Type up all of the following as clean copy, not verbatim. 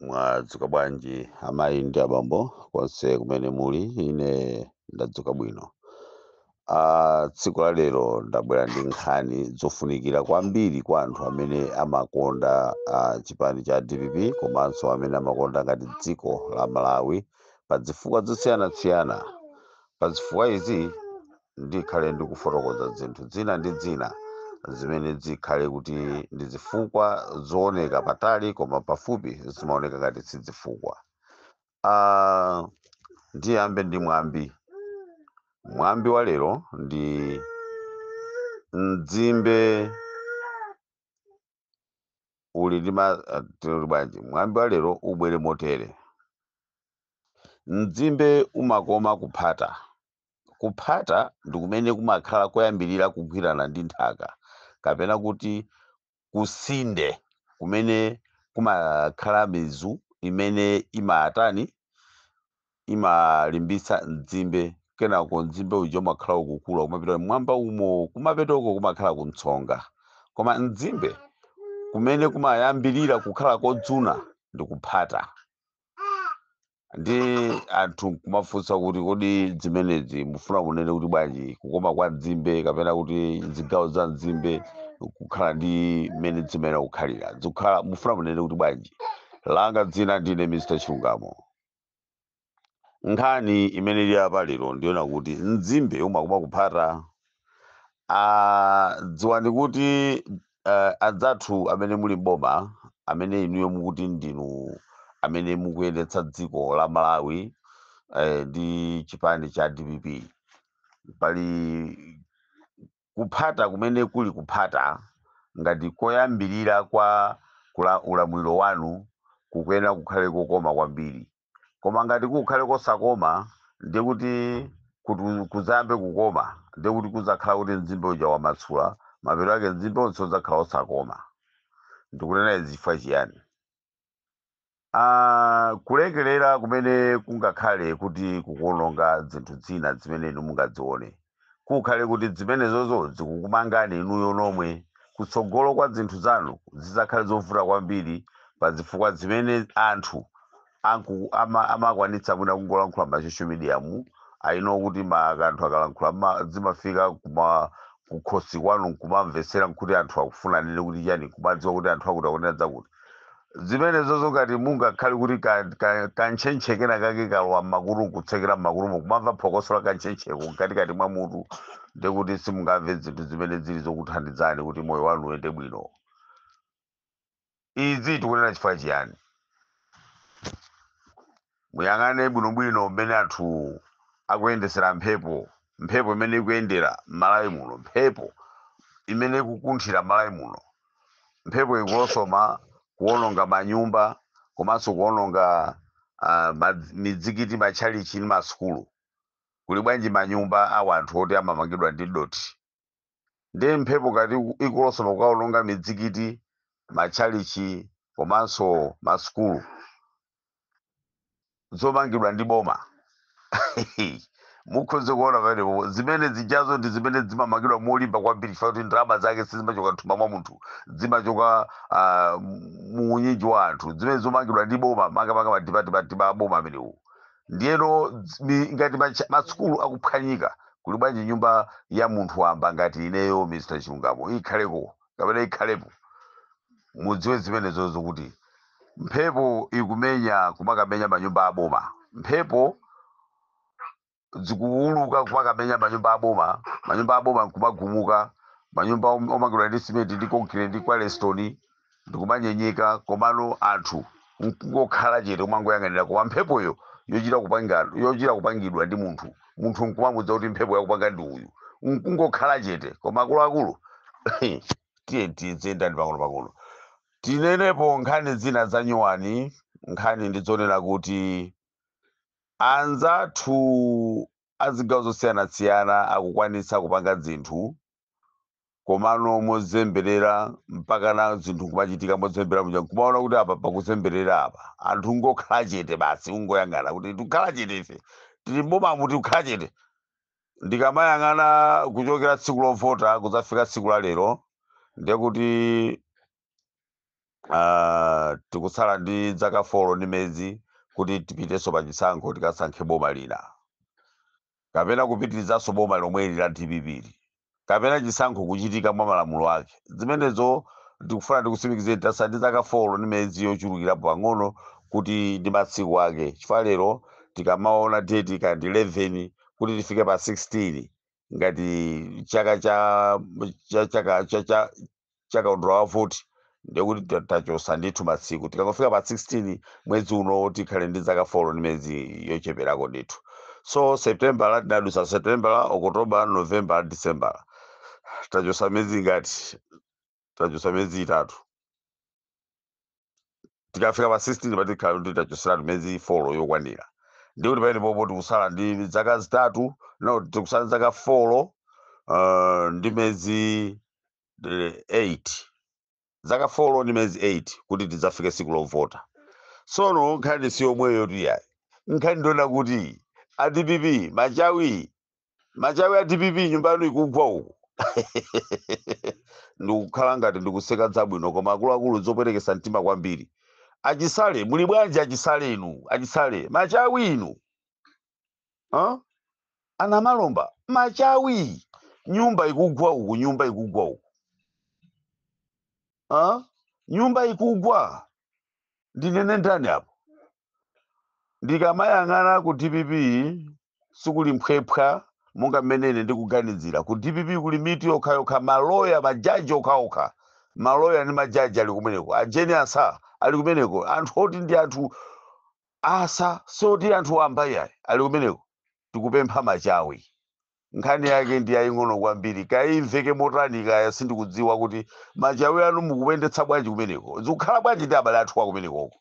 Mwadzuka bwanji amayi ndi abambo konse kumene muli, ine ndadzuka bwino. Tsiku la lero ndabwera ndi nkhani zofunikira kwambiri kwa anthu amene amakonda chipani cha DPP komanso amene amakonda ngati dziko la Malawi pa zifukwa zosiyanasiyana. Pa zifukwa izi ndikhale ndikufotokoza zinthu zina ndi zina zimene zikhale kuti ndi zifukwa zooneka patali koma pafupi zimaoneka ngati si zifukwa. Ndiyambe ndi mwambi wa lero ndi mdzimbe uli ndi bwanji. Mwambi wa lero ubwere motere: mdzimbe umakoma kuphata. Kuphata ndi kumene kumakhala koyambirira kugwirana ndi nthaka kapena kuti kusinde kumene kumakhala mizu imene imalimbisa mdzimbe, kenako mdzimbe uja umakhala ukukula kumapita mmwamba umo, kumapetoko kumakhala kuntsonga. Koma mdzimbe kumene kumayambirira kukhala kodzuna ndi kuphata. Ndi anthu kumafunsa kuti kodi zimenezi mufuna kunene kuti bwanji, kukoma kwa mdzimbe kapena kuti zigawo za mdzimbe kukhala ndi mmene zimene kukhalira zikukhala, mufuna kunene kuti bwanji? Langa dzina ndine Mr. Chilungamo. Nkhani imene ili apa lero ndiona kuti mdzimbe umakoma kuphata. Dziwani kuti adzathu amene muli boma, amene inuyo mukuti ndinu amene mukuyendetsa dziko la Malawi ndi chipani cha DPP, pali kuphata kumene kuli kuphata ngati koyambirira kwa ulamuliro wanu kukuyenera kukhale kokoma kwambiri. Koma ngati kukhale kosakoma ndiye kuti kuzambe kukoma ndiye kuti kuzakhala kuti mdzimbe uja wamatsula, mapeto ake mdzimbe onse uzakhala osakoma. Ndikunena izi chifukwa chiyani? Kulekelera kumene kungakhale kuti kukuononga zinthu zina zimene inu mungadzione, kukhale kuti zimenezozo zikukumangani inuyo nomwe, kutsogolo kwa zinthu zanu zizakhale zovuta kwambiri pa zifukwa zimene anthu amakwanitsa mwina kungolankhula ma social media mu ayino kuti kanthu akalankhula zimafika kukhosi kwanu kumamvesera nkuti anthu akufuna nene kuti chani, kumadziwa kuti anthu akuti akunena zakuti. Zimenezozo ngati mungakhale kuti kantchentche kena kake kalowa mmakutu kutsekera mmakutumo, kumamva phokoso la kantchentcheko mkatikati mwa mutu, ndiye kuti simungamve zinthu zimene zili zokuthandizani kuti moyo wanu uyende bwino. Izi tikunena chifukwa chiyani? Muyang'ane bwinobwino mmene anthu akuyendesera mphepo imene ikuyendera m'Malawi muno, mphepo imene ikukunthira m'Malawi muno. Mphepo ikulosoma kuononga manyumba komanso kuononga mizikiti, matchalichi ndi masukulu. Kuli bwanji manyumba a anthu oti amamangidwa ndi doti. Ndiye mphepo ngati ikulosoma kukaononga mizikiti, matchalichi komanso masukulu zomangidwa ndi boma mukhoze kuona pamenepo zimene zijazo ndi zimene zimamangidwa molimba kwambiri chifukwa kuti ndalama zake sizimachoka mthumba mwa munthu, zimachoka mu unyinji wa anthu, zimene zomangidwa ndi boma, makamaka madipatipati ma boma amenewo. Ndiyeno ngati masukulu akuphwanyika, kuli bwanji nyumba ya munthu wamba ngati ineyo Mr. Chilungamo ikhaleko kapena ikhalepo? Mudziwe zimenezozo kuti mphepo ikumenya kumakamenya manyumba aboma, mphepo zikuuluka kumakamenya manyumba aboma nkumagumuka, manyumba omangidwa ndi simenti ndi concrete ndi kwalestoni ndikumanyenyeka, komano anthu nkungokhala chete kumangoyang'anira. Koma mphepoyo yochita kupangidwa ndi munthu nkumamudza kuti mphepo yakupanga ndi uyu, nkungokhala chete. Koma akuluakulu tiye tizendani pang'ono. Tinenepo nkhani zina za nyuwani. Nkhani ndizonena kuti anzathu azigawo zosiyanasiyana akukwanitsa kupanga zinthu komano mozemberera mpaka na zinthu kumachitika mozemberera muja kumaona kuti apa pakuzemberera apa anthu ngokhala chete basi, ungoyang'ana kuti tikukhala chete, ife tili bomamu tikukhala chete. Ndikamayang'ana kuchokera tsiku lovota kuzafika tsiku la lero ndiye kuti tikusala ndi zaka 4 ndi mezi kuti tipiteso pa chisankho tikasankhe boma lina, kapena kupitirizaso boma lomweli la DPP, kapena chisankho kuchitika mwa malamulo ake. Zimenezo tikufuna tikusimikizire tasala ndi zaka 4 ndi mezi yochulukirapo pang'ono kuti ndi masiku ake. Chifukwa lero tikamaona date kandi 11 kuti tifike pa 16 ngati chaka udula wa voti, ndikuti tachosa ndithu masiku. Tikangofika pa 16 mwezi uno tikhale ndi zaka 4 ndi mezi yocheperako ndithu. So September tinadusa September, October, November, December, tachosa mezi ngati tachosa mezi 3. Tikafika pa 16 patikhala kuti tachoseratu mezi 4 yokwanira. Ndikuti pamene popo tikusala ndi zaka 3, no tikusala zaka 4 ndi mezi 8, zaka 4 ndi mezi 8 kuti tidzafike siku lovota. Sono nkhani si yomweyo tiyayi, nkhani ndiona kuti a DPP machawi a DPP nyumba yanu ikugwa uku. Ndikukhala ngati ndikuseka zabwino, koma akuluakulu zoperekesa mtima kwambiri. Achisale muli bwanji? Achisale inu, achisale machawi inu, ana malomba machawi, nyumba ikugwa uku, nyumba ikugwa uku, nyumba ikugwa. Ndinene ndani apo? Ndikamayang'ana ku DPP sikuli mphwepha monga mmenene ndikuganizira. Ku DPP kuli miti yokha, maloya majaji okha, maloya ndi majaji ali kumeneko, agenius ali kumeneko, anthu oti ndi anthu asa soti anthu wambayayi ali kumeneko. Tikupempha machawi, nkhani yake ndi yaying'ono kwambiri. Kaimveke motani kaya sindikudziwa kuti machawi anu mukuyendetsa bwanji kumeneko, zikukhala bwanji ndi abale athu kumenekoko.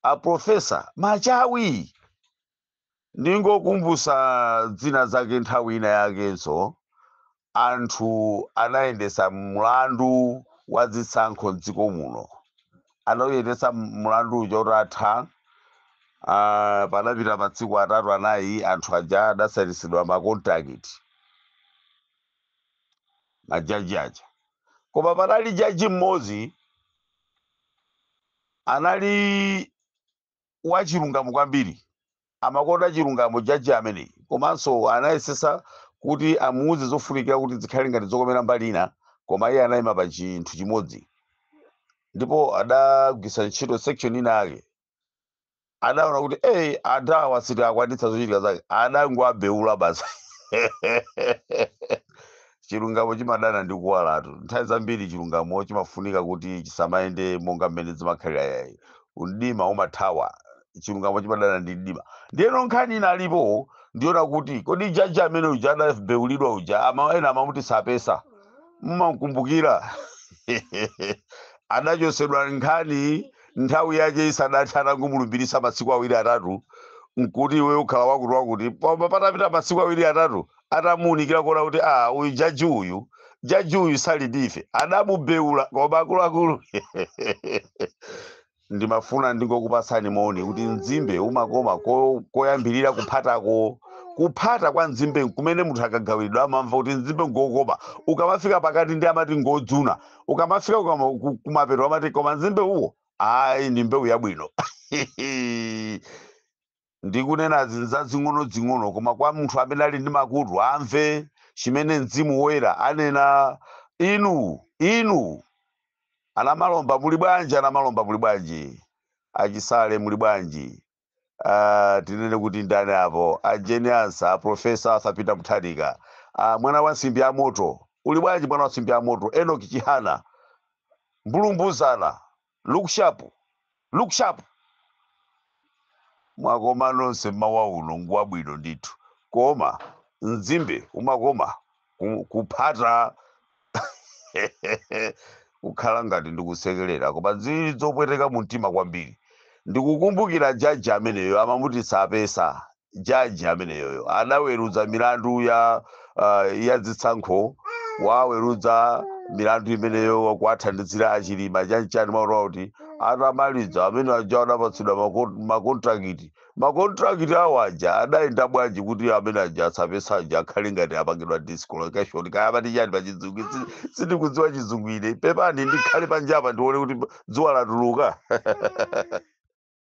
A profesa machawi, ningokumbusa dzina zake nthawi ina yakenso anthu anayendesa mlandu wa zisankho m'dziko muno, anayendesa mlandu uja utatha. Panapita masiku 3 4 anthu aja adasalisidwa makontakiti, majaji aja. Koma panali jaji mmodzi anali wachilungamo kwambiri, amakonda chilungamo jaji ameneyi, komanso anayesesa kuti amuuze zofunikira kuti zikhale ngati zokomera mbali ina, koma iye anayima pa chinthu chimodzi. Ndipo adagwisa ntchito section ina yake, adaona kuti adawa sitakwanitsa zochitika zake, adangoabeula basi. Chilungamo chimadana ndi kuwalatu. Nthawi zambiri chilungamo chimafunika kuti chisamayende monga mmene zimakhalira yayi, mdima umathawa, chilungamo chimadana ndi mdima. Ndiyeno nkhani inalipo ndiona kuti kodi jaji amene uja adabeulidwa uja ena amamuti sapesa, mumamkumbukira. Adachosedwa nkhani nthawi yake isanathe, atangomulumbirisa masiku 2 3, nkuti iwe ukhala wakuti patapita masiku 2 3 atamuunikira kuona kuti uyu jaji uyu sali ndife, adamubeula. Koma akuluakulu ndimafuna ndingokupasani moni kuti mzimbe umakoma koyambirira kuphatako. Kuphata kwa mzimbe kumene munthu akagawidwa amamva kuti mzimbe ngokoma, ukamafika pakati ndi amati ngodzuna, ukamafika kumapeto amati koma mzimbe uwo ndi mbewu yabwino. Ndikunena zinza zing'ono, koma kwa munthu amene ali ndi makutu amve chimene Mzimu Woyera anena. Inu ana malomba muli bwanji? Ana malomba muli bwanji? Achisale muli bwanji? Tinene kuti ndani apo? Agenius, a profesa asapita muthanika, mwana wa nsimbi ya moto uli bwanji? Mwana wa nsimbi ya moto Enoch Chihana, mbulumbuzana, look sharp. Mwakoma nonse mmawa uno ngwabwino ndithu, koma mzimbe umakoma kuphata. Kukhala ngati ndikusekerera, koma zili zopweteka mumtima kwambiri. Ndikukumbukira jaji ameneyo amamuti sapesa. Jaji ameneyoyo adaweruza milandu ya zisankho, waweruza milandu imeneyo kuwathandizira achilima chanchani maona kuti atamaliza amene aja adapatsidwa makontrakiti awo aja adayenda bwanji kuti amene aja asapesa aja akhale ngati apangidwa disqualification kaya pati chani pa chizungu sindikudziwa chizungu ine pepani ndikhale panjapa ndione kuti dzuwa latuluka